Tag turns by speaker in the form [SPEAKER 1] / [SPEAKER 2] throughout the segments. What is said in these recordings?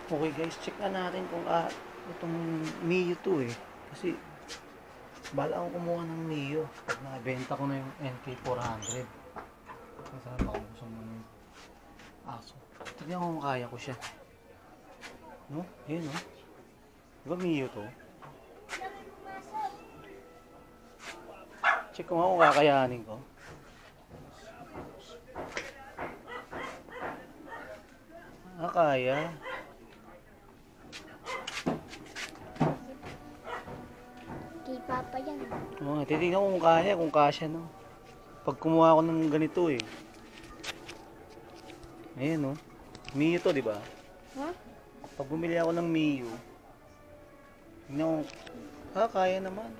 [SPEAKER 1] Okay guys, check na natin kung itong Mio to eh. Kasi bala akong kumuha ng Mio. Pag nakabenta ko na yung NK400. Kasi sana makabusan mo yung aso. Tignan ko kung kaya ko siya. No? Yun no? Diba Mio to? Check ko nga kung kakayanin ko. Kaya.
[SPEAKER 2] Kay Papa yan.
[SPEAKER 1] Oo, titignan ko kung kaya, kung kasya no. Pag kumuha ako ng ganito eh. Ayan no. Mio to, di ba?
[SPEAKER 2] Huh?
[SPEAKER 1] Pag bumili ako ng Mio, tignan ko, kaya naman.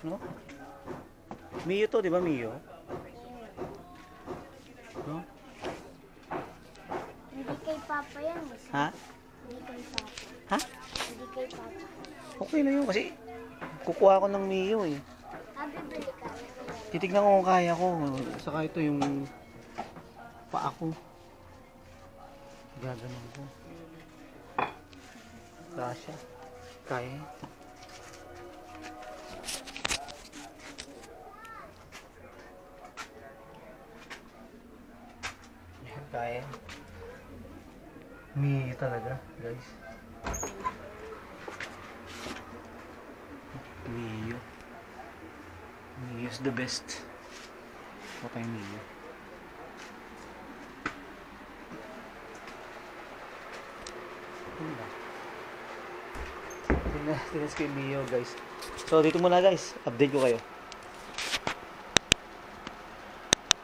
[SPEAKER 1] No? Mio to, di ba Mio? No?
[SPEAKER 2] Hindi kay Papa yan.
[SPEAKER 1] Ha?
[SPEAKER 2] Hindi kay Papa.
[SPEAKER 1] Ha?
[SPEAKER 2] Hindi kay Papa.
[SPEAKER 1] Okay na yun kasi kukuha ko ng Mio eh.
[SPEAKER 2] Bibili ka.
[SPEAKER 1] Titignan ko kung kaya ko. Saka ito yung paa ko. Gaganon ko. Kasya. Kaya. Yan, kaya. Mio talaga, guys. Mio. Mio is the best. Ito pa yung Mio. Tinas ko yung Mio guys. So dito muna guys. Update ko kayo.